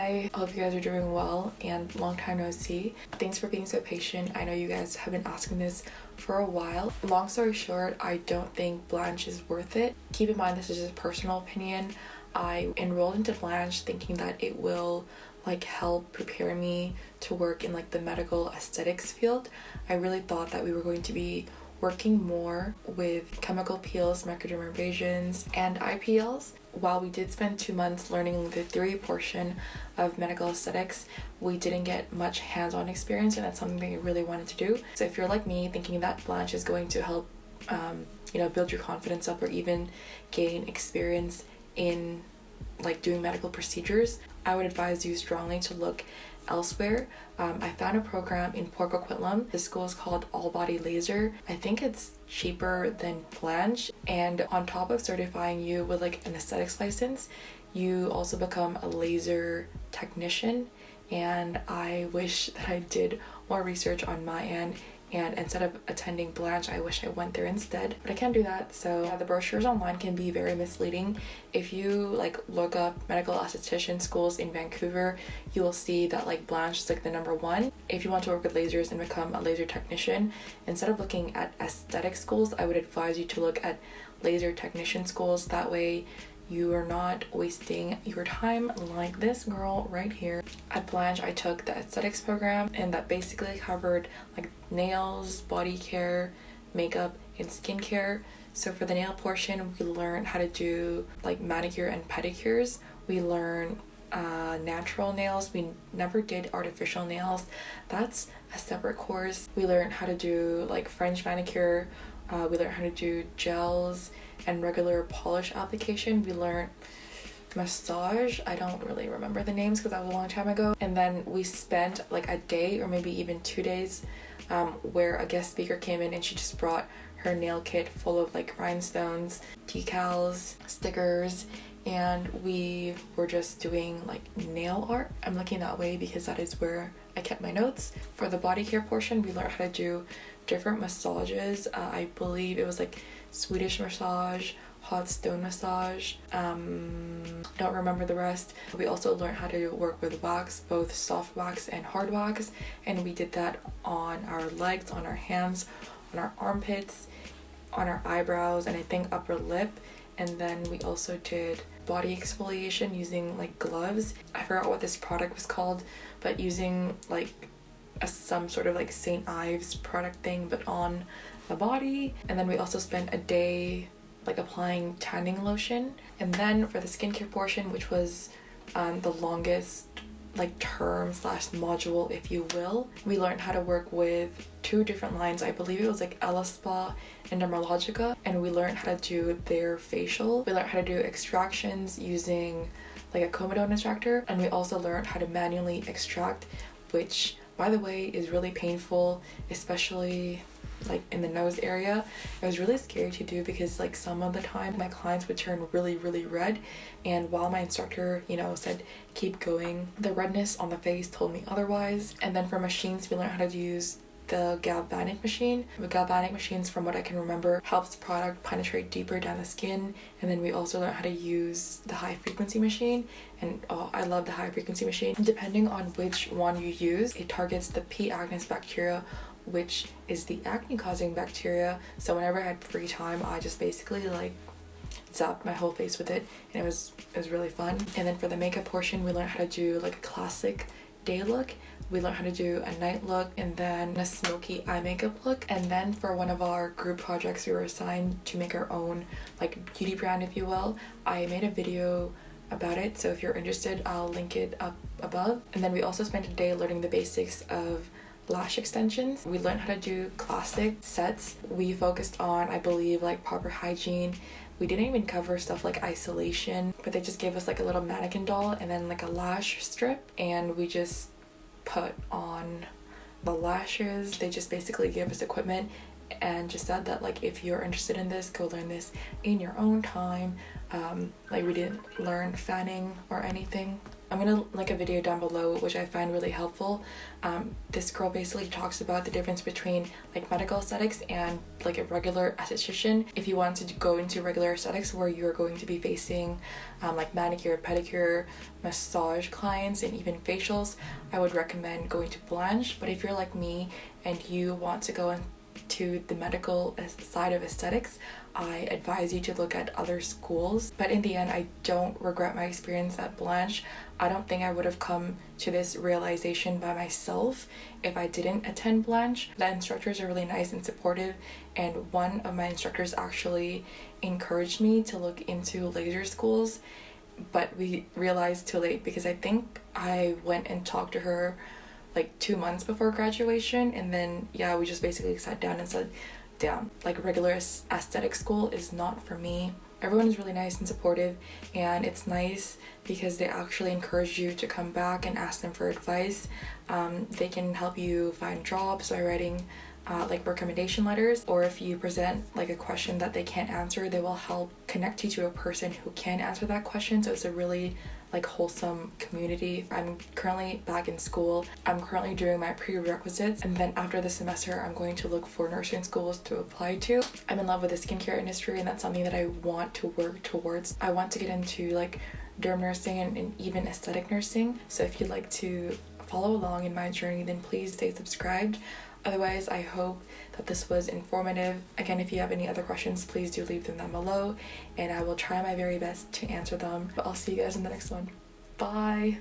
Hi, hope you guys are doing well and long time no see. Thanks for being so patient. I know you guys have been asking this for a while. Long story short, I don't think Blanche is worth it. Keep in mind this is just a personal opinion. I enrolled into Blanche thinking that it will help prepare me to work in the medical aesthetics field. I really thought that we were going to be working more with chemical peels, microdermabrasions, and IPLs. While we did spend 2 months learning the theory portion of medical aesthetics, we didn't get much hands-on experience, and that's something that I really wanted to do. So if you're like me, thinking that Blanche is going to help build your confidence up or even gain experience in doing medical procedures, I would advise you strongly to look elsewhere. I found a program in Port Coquitlam. The school is called All Body Laser. I think it's cheaper than Blanche, and on top of certifying you with an aesthetics license, you also become a laser technician. And I wish that I did more research on my end, and instead of attending Blanche, I wish I went there instead, but I can't do that. So yeah, the brochures online can be very misleading. If you look up medical esthetician schools in Vancouver, you will see that Blanche is the #1. If you want to work with lasers and become a laser technician, instead of looking at aesthetic schools, I would advise you to look at laser technician schools. That way you are not wasting your time like this girl right here. At Blanche, I took the aesthetics program, and that basically covered nails, body care, makeup, and skincare. So for the nail portion, we learned how to do manicure and pedicures. We learned natural nails. We never did artificial nails. That's a separate course. We learned how to do French manicure. We learned how to do gels and regular polish application. We learned massage. I don't really remember the names because that was a long time ago. And then we spent a day or maybe even 2 days where a guest speaker came in, and she just brought her nail kit full of rhinestones, decals, stickers, and we were just doing nail art. I'm looking that way because that is where I kept my notes. For the body care portion, we learned how to do different massages. I believe it was Swedish massage, hot stone massage, don't remember the rest. We also learned how to work with wax, both soft wax and hard wax, and we did that on our legs, on our hands, on our armpits, on our eyebrows, and I think upper lip. And then we also did body exfoliation using gloves. I forgot what this product was called, but using some sort of St. Ives product thing, but on the body. And then we also spent a day applying tanning lotion. And then for the skincare portion, which was the longest term / module, if you will, we learned how to work with 2 different lines. I believe it was Ella Spa and Dermalogica, and we learned how to do their facial. We learned how to do extractions using a comedone extractor, and we also learned how to manually extract, which by the way is really painful, especially in the nose area. It was really scary to do because some of the time my clients would turn really red, and while my instructor said keep going, the redness on the face told me otherwise. And then for machines, we learned how to use the galvanic machine. The galvanic machines, from what I can remember, helps the product penetrate deeper down the skin. And then we also learned how to use the high frequency machine, and I love the high frequency machine. Depending on which one you use, it targets the P. agnes bacteria, which is the acne causing bacteria. So whenever I had free time, I just basically zapped my whole face with it, and it was really fun. And then for the makeup portion, we learned how to do a classic day look. We learned how to do a night look, and then a smoky eye makeup look. And then for one of our group projects, we were assigned to make our own beauty brand, if you will. I made a video about it, so if you're interested, I'll link it up above. And then we also spent a day learning the basics of lash extensions. We learned how to do classic sets. We focused on, I believe, proper hygiene. We didn't even cover stuff like isolation, but they just gave us a little mannequin doll and then a lash strip, and we just put on the lashes. They just basically gave us equipment and just said that if you're interested in this, go learn this in your own time. We didn't learn fanning or anything. I'm gonna link a video down below which I find really helpful. This girl basically talks about the difference between like medical aesthetics and like a regular esthetician. If you want to go into regular aesthetics where you're going to be facing like manicure, pedicure, massage clients, and even facials, I would recommend going to Blanche. But if you're like me and you want to go into the medical side of aesthetics, I advise you to look at other schools. But in the end, I don't regret my experience at Blanche. I don't think I would have come to this realization by myself if I didn't attend Blanche. The instructors are really nice and supportive, and one of my instructors actually encouraged me to look into laser schools, but we realized too late because I think I went and talked to her like 2 months before graduation, and then yeah, we just basically sat down and said, damn, like regular aesthetic school is not for me. Everyone is really nice and supportive, and it's nice because they actually encourage you to come back and ask them for advice. They can help you find jobs by writing like recommendation letters, or if you present like a question that they can't answer, they will help connect you to a person who can answer that question. So it's a really like wholesome community. I'm currently back in school. I'm currently doing my prerequisites, and then after the semester I'm going to look for nursing schools to apply to. I'm in love with the skincare industry, and that's something that I want to work towards. I want to get into like derm nursing and even aesthetic nursing. So if you'd like to follow along in my journey, then please stay subscribed. Otherwise, I hope that this was informative. Again, if you have any other questions, please do leave them down below, and I will try my very best to answer them. But I'll see you guys in the next one. Bye!